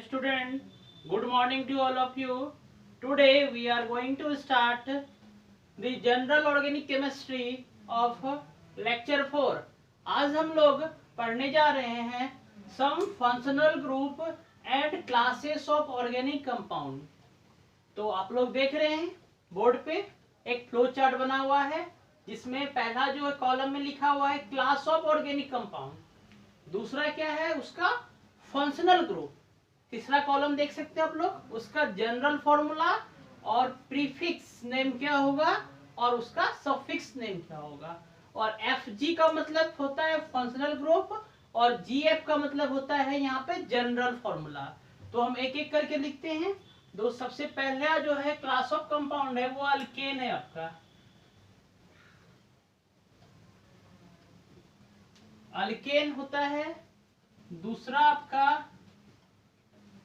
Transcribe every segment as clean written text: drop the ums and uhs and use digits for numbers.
student, good morning to all of you. Today we are going to start the general organic chemistry of lecture 4. आज हम लोग पढ़ने जा रहे हैं some functional group and classes of organic compound. तो आप लोग देख रहे हैं बोर्ड पे एक फ्लो चार्ट बना हुआ है जिसमें पहला जो कॉलम में लिखा हुआ है क्लास ऑफ ऑर्गेनिक कंपाउंड, दूसरा क्या है उसका फंक्शनल ग्रुप, तीसरा कॉलम देख सकते हैं आप लोग उसका जनरल फॉर्मूला और प्रीफिक्स नेम क्या होगा और उसका सफिक्स नेम क्या होगा। और एफ जी का मतलब होता है फंक्शनल ग्रुप और जी एफ का मतलब होता है यहाँ पे जनरल फॉर्मूला। तो हम एक एक करके लिखते हैं। दो सबसे पहला जो है क्लास ऑफ कंपाउंड है वो अल्केन है आपका। अल्केन होता है, दूसरा आपका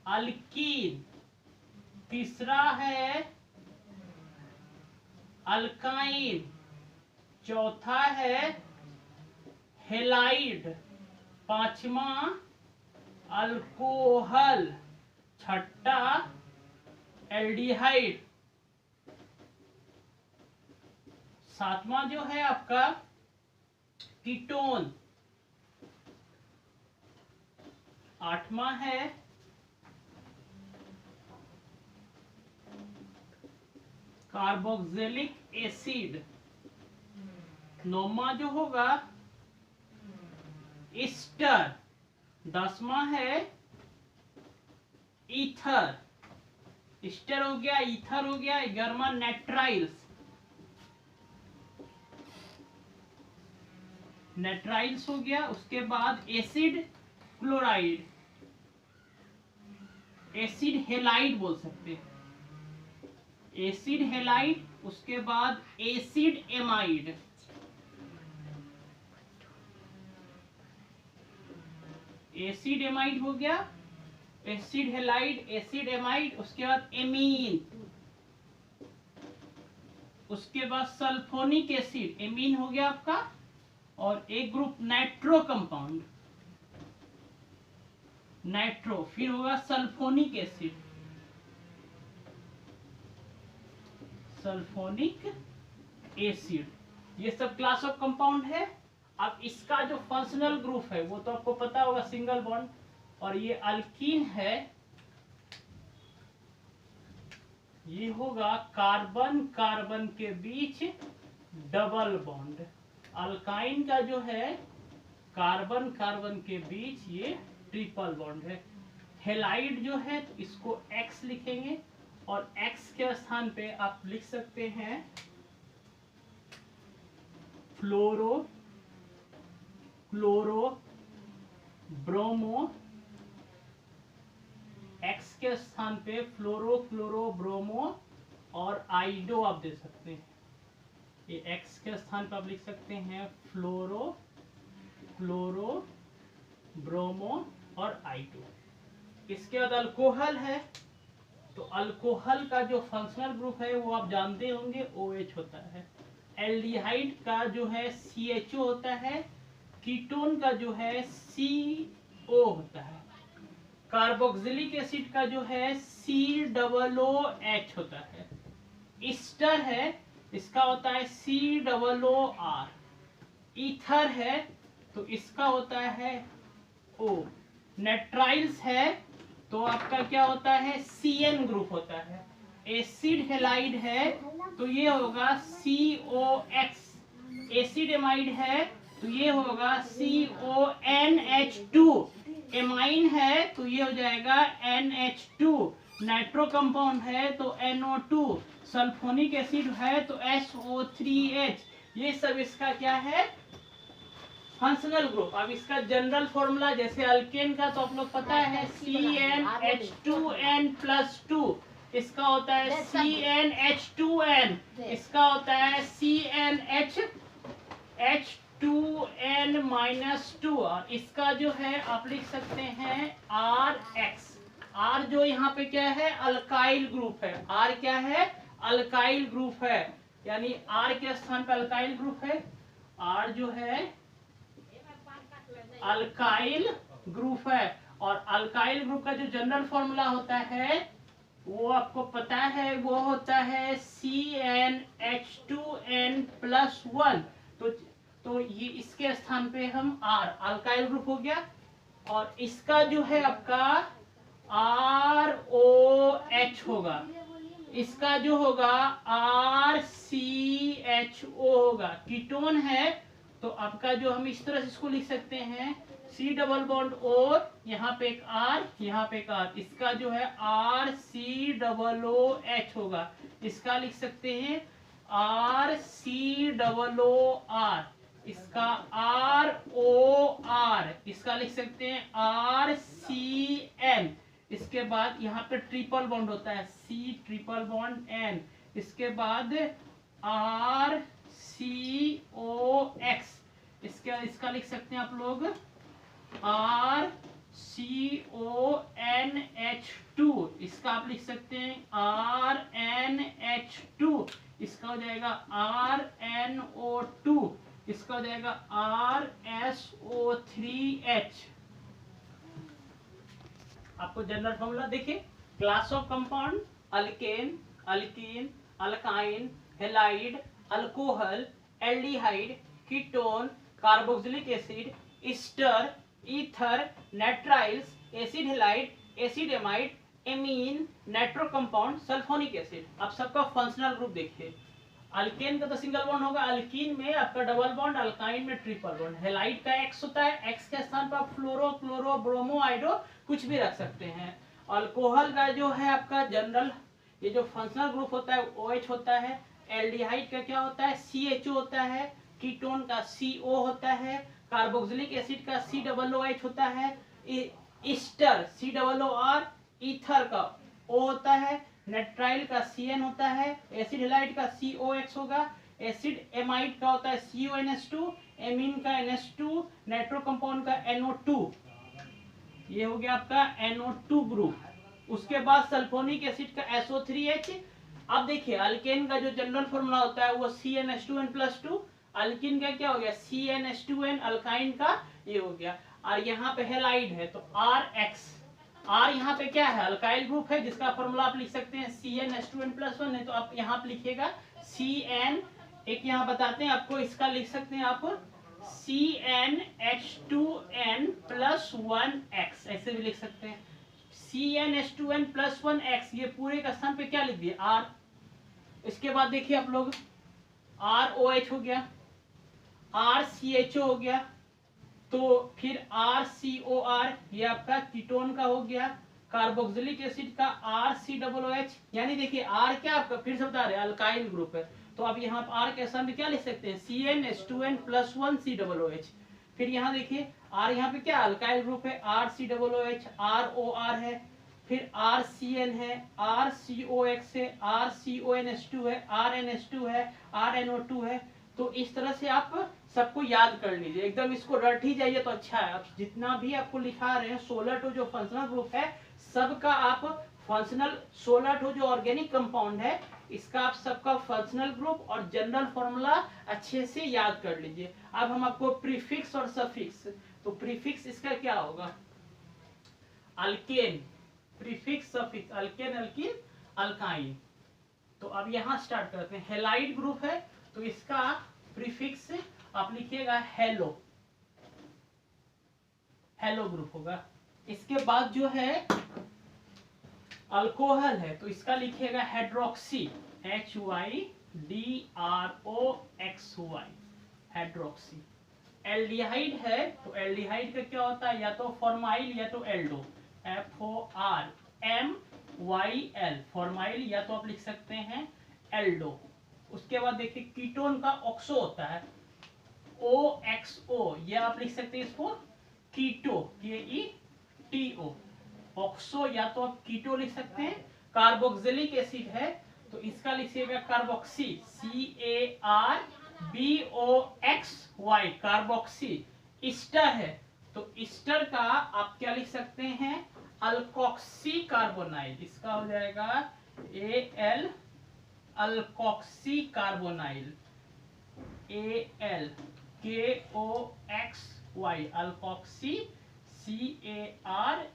अल्कीन, तीसरा है अल्काइन, चौथा है हेलाइड, पांचवा अल्कोहल, छठा एल्डिहाइड, सातवां जो है आपका कीटोन, आठवां है कार्बोक्सिलिक एसिड, नौवां जो होगा ईस्टर, दसवां है ईथर, ईस्टर हो गया, ईथर हो गया, 11वां नेट्राइल्स, नेट्राइल्स हो गया। उसके बाद एसिड क्लोराइड, एसिड हेलाइड बोल सकते हैं, एसिड हेलाइड। उसके बाद एसिड एमाइड, एसिड एमाइड हो गया, एसिड हेलाइड, एसिड एमाइड। उसके बाद एमीन, उसके बाद सल्फोनिक एसिड, एमीन हो गया आपका। और एक ग्रुप नाइट्रो कंपाउंड, नाइट्रो, फिर होगा सल्फोनिक एसिड, सल्फोनिक एसिड। ये सब क्लास ऑफ कंपाउंड है। अब इसका जो फंक्शनल ग्रुप है वो तो आपको पता होगा, सिंगल बॉन्ड। और ये अल्कीन है, ये होगा कार्बन कार्बन के बीच डबल बॉन्ड। अल्काइन का जो है कार्बन कार्बन के बीच ये ट्रिपल बॉन्ड है। हेलाइड जो है तो इसको एक्स लिखेंगे और एक्स के स्थान पे आप लिख सकते हैं फ्लोरो, क्लोरो, ब्रोमो। एक्स के स्थान पे फ्लोरो, क्लोरो, ब्रोमो और आइडो आप दे सकते हैं। ये एक्स के स्थान पर आप लिख सकते हैं फ्लोरो, क्लोरो, ब्रोमो और आइडो। इसके बाद अल्कोहल है, तो अल्कोहल का जो फंक्शनल ग्रुप है वो आप जानते होंगे OH होता है। एल्डिहाइड का जो है CHO होता है। कीटोन का जो है CO होता है। कार्बोक्सिलिक एसिड का जो है COOH होता है। ईस्टर है, इसका होता है COOR। ईथर है तो इसका होता है O। नेट्राइल्स है तो आपका क्या होता है CN ग्रुप होता है। एसिड हेलाइड है तो ये होगा COX। एसिड एमाइड है तो ये होगा CONH2। एमाइन है तो ये हो जाएगा NH2। नाइट्रो कंपाउंड है तो NO2। सल्फोनिक एसिड है तो SO3H। ये सब इसका क्या है फंक्शनल ग्रुप। अब इसका जनरल फॉर्मूला जैसे अल्केन का तो आप लोग पता है CnH2n+2, इसका होता है CnH2n, इसका होता है CnH2n-2 और इसका जो है आप लिख सकते हैं RX। R जो यहाँ पे क्या है अल्काइल ग्रुप है। R क्या है अल्काइल ग्रुप है, यानी R के स्थान पर अल्काइल ग्रुप है। R जो है अल्काइल ग्रुप है और अल्काइल ग्रुप का जो जनरल फॉर्मूला होता है वो आपको पता है, वो होता है CnH2n+1। तो ये इसके स्थान पे हम R, अल्काइल ग्रुप हो गया, और इसका जो है आपका ROH होगा, इसका जो होगा RCHO होगा। कीटोन है तो आपका जो हम इस तरह से इसको लिख सकते हैं C डबल बॉन्ड O, यहाँ पे एक R, यहाँ पे एक R, इसका जो है RCOOH होगा, इसका लिख सकते हैं RCOOR, इसका ROR, इसका लिख सकते हैं RCN। इसके बाद यहाँ पे ट्रिपल बॉन्ड होता है C ट्रिपल बॉन्ड N, इसके बाद RCOX, इसका लिख सकते हैं आप लोग RCONH2, इसका आप लिख सकते हैं RNH2, इसका हो जाएगा RNO2, इसका हो जाएगा RSO3H। आपको जनरल फॉर्मूला देखिए, class of compound alkane, alkyne, alkyne, halide, alcohol, aldehyde, ketone, carboxylic acid, Easter, ether, nitriles, acid halide, acid amide, amine, nitro compound, sulphonic acid. आप सबका फंक्शनल ग्रुप देखिए, अल्केन का तो सिंगल बॉन्ड होगा, alkyne में आपका double bond, alkyne में triple bond, halide का एक्स होता है, एक्स के स्थान पर आप फ्लोरो, क्लोरो, ब्रोमो, आइडो कुछ भी रख सकते हैं। अल्कोहल का जो है आपका जनरल ये जो फंक्शनल ग्रुप होता है OH होता है, एल्डिहाइड का क्या होता है CHO होता है, कीटोन का CO होता है, कार्बोक्सिलिक एसिड का COOH होता है, ईस्टर COOR, ईथर का O होता है, नाइट्राइल का CN होता है, एसिड हेलाइड का COX होगा, एसिड एमाइड का होता है CONH2, एमीन का NH2, नाइट्रो कंपाउंड का NO2, ये हो गया आपका NO2 ग्रुप। उसके बाद सल्फोनिक एसिड का SO3H। अब देखिए अल्केन का जो जनरल फॉर्मूला होता है वो CnH2n+2, अल्कीन का क्या हो गया CnH2n, अल्काइन का ये हो गया, और यहाँ पे हेलाइड है तो RX, R यहाँ पे क्या है अल्काइल ग्रुप है जिसका फॉर्मूला आप लिख सकते हैं CnH2n+1 है, तो आप यहाँ पे लिखिएगा CN, एक यहाँ बताते हैं आपको, इसका लिख सकते हैं आप CnH2n+1x, ऐसे भी लिख सकते हैं CnH2n+1x, ये पूरे का स्थान पे क्या लिख दिए R। इसके बाद देखिए आप लोग ROH हो गया, RCHO हो गया, तो फिर RCOR, ये आपका कीटोन का हो गया, कार्बोक्सिलिक एसिड का RCOOH, यानी देखिए R क्या आपका फिर से बता रहे हैं अल्काइल ग्रुप है, तो अब यहाँ R के स्थान पे क्या लिख सकते हैं CnH2n+1 COOH। फिर यहाँ देखिए R यहाँ पे क्या अल्काइल ग्रुप है, RCOOH, ROR है, फिर RCN है, RCOX है, RCONH2 है, RNH2 है, RNO2 है। तो इस तरह से आप सबको याद कर लीजिए, एकदम इसको रट ही जाइए तो अच्छा है। आप जितना भी आपको लिखा रहे हैं 16 जो फंक्शनल ग्रुप है सबका आप फंक्शनल 16 जो ऑर्गेनिक कंपाउंड है इसका आप सबका फंक्शनल ग्रुप और जनरल फॉर्मूला अच्छे से याद कर लीजिए। अब हम आपको प्रीफिक्स और सफिक्स, तो प्रीफिक्स इसका क्या होगा alkane, prefix suffix alkane, alkyne, alkyne. तो अब यहाँ स्टार्ट करते हैं, हेलाइड ग्रुप है तो इसका प्रीफिक्स आप लिखिएगा हेलो, हेलो ग्रुप होगा। इसके बाद जो है अल्कोहल है तो इसका लिखिएगा हाइड्रोक्सी, HYDROXY, हाइड्रोक्सी। एल्डिहाइड है तो एल्डिहाइड का क्या होता है या तो फॉर्माइल या तो एल्डो, FORMYL, फॉर्माइल या तो आप लिख सकते हैं एल्डो। उसके बाद देखिए कीटोन का ऑक्सो होता है OXO, ये आप लिख सकते हैं इसको कीटो, KETO, ऑक्सो या तो आप कीटो लिख सकते हैं। कार्बोक्सिलिक एसिड है तो इसका लिखिएगा कार्बोक्सी, CARBOXY, कार्बोक्सी। ईस्टर है तो ईस्टर का आप क्या लिख सकते हैं अल्कोक्सी कार्बोनाइल, इसका हो जाएगा AL, alkoxy carbonyl, ALKOXY, alkoxy CARBONYL,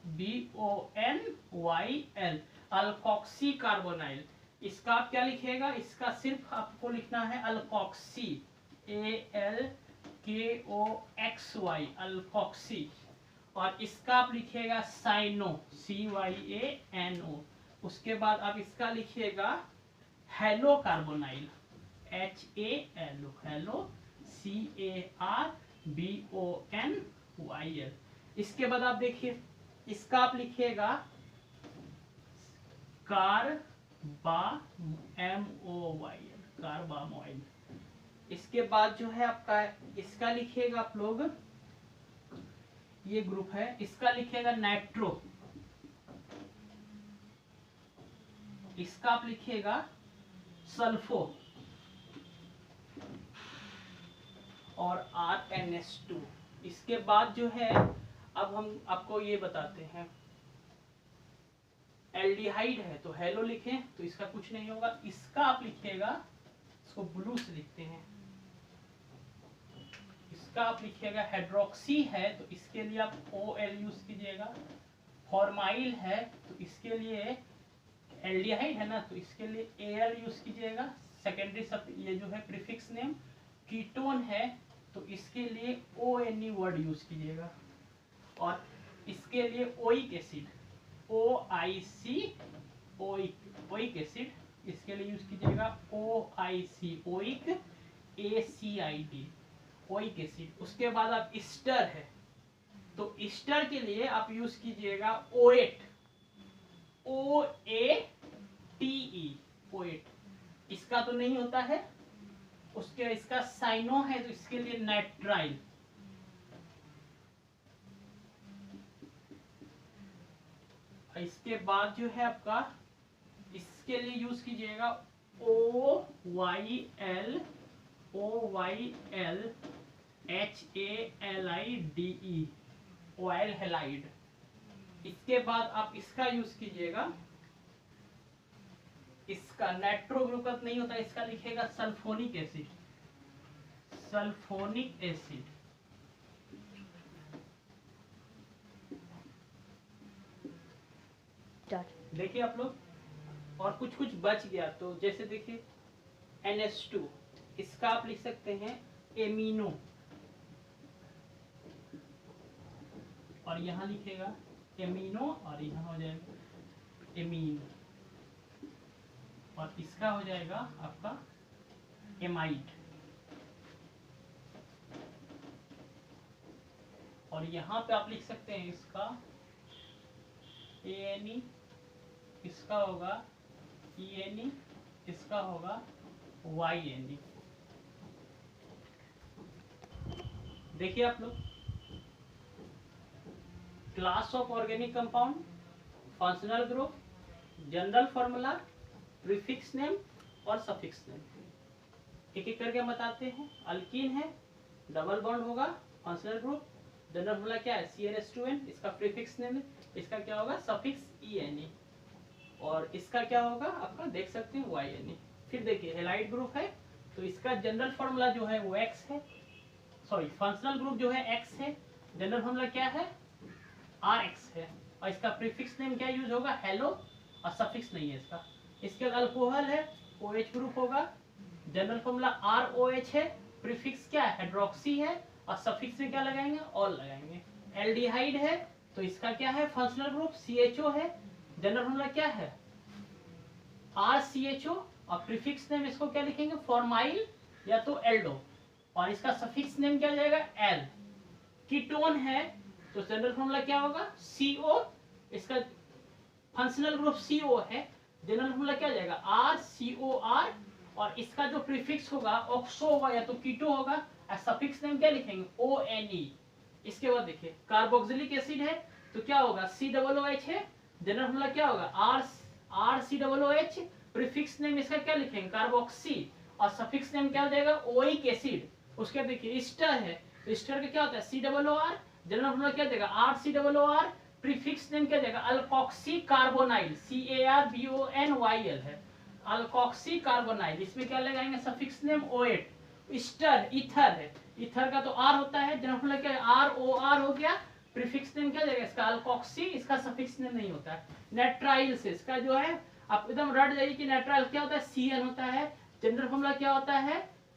alkoxy carbonyl. इसका आप क्या लिखिएगा, इसका सिर्फ आपको लिखना है अल्कोक्सी, ALKOXY, अल्कोक्सी। और इसका आप लिखिएगा साइनो, CYANO। उसके बाद आप इसका लिखिएगा hello carbonyl, HALO, hello, CARBONYL। इसके बाद आप देखिए इसका आप लिखिएगा कार्बामोइल, कार्बामोइल। इसके बाद जो है आपका इसका लिखिएगा आप लोग, ये ग्रुप है, इसका लिखिएगा नाइट्रो, इसका आप लिखिएगा सल्फो और RNS2। इसके बाद जो है अब हम आपको ये बताते हैं, एल्डिहाइड है तो हेलो लिखें तो इसका कुछ नहीं होगा। इसका आप लिखिएगा, इसको ब्लू से लिखते हैं, इसका आप लिखिएगा हाइड्रोक्सी है तो इसके लिए आप OL यूज कीजिएगा। फॉर्माइल है तो इसके लिए, एल्डिहाइड है ना तो इसके लिए AL यूज कीजिएगा, सेकेंडरी सब ये जो है प्रीफिक्स नेम। कीटोन है तो इसके लिए ONE वर्ड यूज कीजिएगा। और इसके लिए oic acid, OIC, oic acid, इसके लिए यूज कीजिएगा OIC, oic, ACID, oic acid. उसके बाद आप ईस्टर है तो ईस्टर के लिए आप यूज कीजिएगा OATE, OATE, OATE। इसका तो नहीं होता है। उसके इसका साइनो है तो इसके लिए नाइट्राइल। इसके बाद जो है आपका इसके लिए यूज कीजिएगा OYL, HALIDE, ऑयल हेलाइड। इसके बाद आप इसका यूज कीजिएगा, इसका नाइट्रो ग्रुप का नहीं होता, इसका लिखेगा सल्फोनिक एसिड, सल्फोनिक एसिड। देखिए आप लोग, और कुछ कुछ बच गया तो जैसे देखिए NH2, इसका आप लिख सकते हैं एमिनो, और यहाँ लिखेगा एमिनो और यहाँ हो जाएगा एमीन, और इसका हो जाएगा आपका एमाइड, और यहाँ पे आप लिख सकते हैं इसका ANE, इसका होगा ENE, इसका होगा YNE। देखिए आप लोग, class of organic compound, functional group, general formula, prefix name और सफिक्स नेम, एक एक करके बताते हैं। अल्कीन है, डबल बॉन्ड होगा, फंक्शनल ग्रुप, जनरल फॉर्मूला क्या है CnH2n, इसका प्रीफिक्स नेम, इसका क्या होगा सफिक्स ENE, और इसका क्या होगा आपका देख सकते हैं YNE। फिर देखिए हेलाइड ग्रुप है तो इसका जनरल फॉर्मूला जो है वो X है, सॉरी फंक्शनल ग्रुप जो है X है, जनरल फॉर्मूला क्या है RX है, और इसका प्रीफिक्स नेम क्या यूज होगा हेलो, और सफिक्स नहीं है इसका। इसके बाद अल्कोहल है, OH ग्रुप होगा, जनरल फॉर्मूला ROH है, प्रीफिक्स क्या है हाइड्रोक्सी है, और सफिक्स में क्या लगाएंगे ऑल लगाएंगे। एल्डिहाइड है तो इसका क्या है फंक्शनल ग्रुप CHO है, जनरल फॉर्मूला क्या है RCHO, और प्रीफिक्स नेम इसको क्या लिखेंगे फॉर्माइल या तो एल्डो, और इसका सफिक्स नेम क्या जाएगा L। कीटोन है तो जनरल फॉर्मूला क्या होगा CO, इसका फंक्शनल ग्रुप CO है, जनरल फॉर्मूला क्या जाएगा RCOR, और इसका जो प्रीफिक्स होगा ऑक्सो होगा या तो कीटो होगा, और सफिक्स नेम क्या लिखेंगे ONE। इसके बाद देखिए कार्बोक्सिलिक एसिड है तो क्या होगा COOH है, जनरल फॉर्मूला क्या होगा RCOOH, प्रीफिक्स नेम इसका क्या लिखेंगे कार्बोक्सी, और सफिक्स नेम क्या हो जाएगा ओइक एसिड। उसके देखिए ईस्टर है तो ईस्टर का क्या होता है COOR, जनरल फॉर्मूला क्या देगा RCOOR, प्रीफिक्स नेम क्या देगा अल्कोक्सी कार्बोनाइल, CARBONYL है, अल्कोक्सी कार्बोनाइल। इसमें क्या लगाएंगे suffix name OATE। Easter ether है, ईथर का तो R होता है, जनरल फॉर्मूला क्या है ROR हो गया, प्रीफिक्स नेम क्या हो जाएगा इसका, अल्कोक्सी, इसका सफिक्स नेम नहीं होता है। नाइट्राइल से इसका जो है आप एकदम रट जाइए कि नाइट्राइल क्या होता है, CN होता है। जनरल फॉर्मूला क्या होता है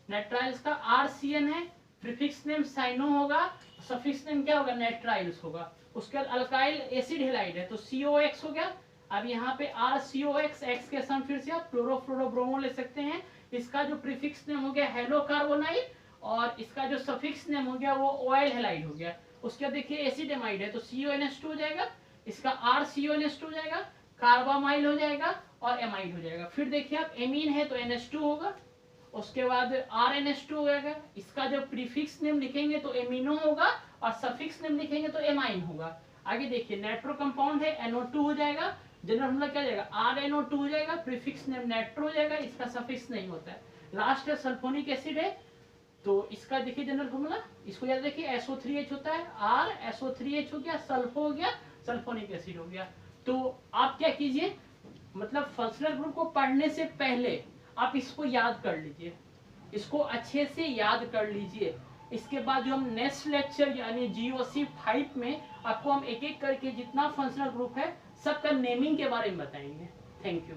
नाइट्राइल्स का, RCN है। प्रीफिक्स नेम साइनो होगा, सफिक्स नेम क्या होगा, नाइट्राइल्स होगा। उसके बाद अल्काइल एसिड हैलाइड है तो COX हो गया। अब यहाँ पे RCOX, X के स्थान फिर से आप फ्लोरोफ्लोरोब्रोमो ले सकते हैं। इसका जो प्रीफिक्स नेम हो गया हेलोकार्बोनाइल, और इसका जो सफिक्स नेम हो गया वो ऑयल हैलाइड हो गया। उसके बाद देखिए एसिड एमाइड है तो CONH2 हो जाएगा, इसका RCONH2 हो जाएगा, कार्बामाइल हो जाएगा और एमाइड हो जाएगा। फिर देखिए आप एमीन है तो NH2 होगा, उसके बाद RNH2 हो जाएगा। इसका जो प्रीफिक्स नेम लिखेंगे तो एमिनो होगा और सफिक्स नेम लिखेंगे तो एमाइन होगा। आगे देखिए नाइट्रो कंपाउंड है NO2 हो जाएगा, जनरल फॉर्मूला क्या हो जाएगा RNO2 हो जाएगा, प्रीफिक्स नेम नाइट्रो हो जाएगा, इसका सफिक्स नहीं होता है। लास्ट है सल्फोनिक एसिड है तो इसका देखिए जनरल फॉर्मूला, इसको याद रखिए SO3H होता है, R SO3H हो गया, सल्फो हो गया, सल्फोनिक एसिड हो गया। तो आप क्या कीजिए, मतलब फंक्शनल ग्रुप को पढ़ने से पहले आप इसको याद कर लीजिए, इसको अच्छे से याद कर लीजिए। इसके बाद जो हम नेक्स्ट लेक्चर यानी GOC 5 में आपको हम एक एक करके जितना फंक्शनल ग्रुप है सबका नेमिंग के बारे में बताएंगे। Thank you.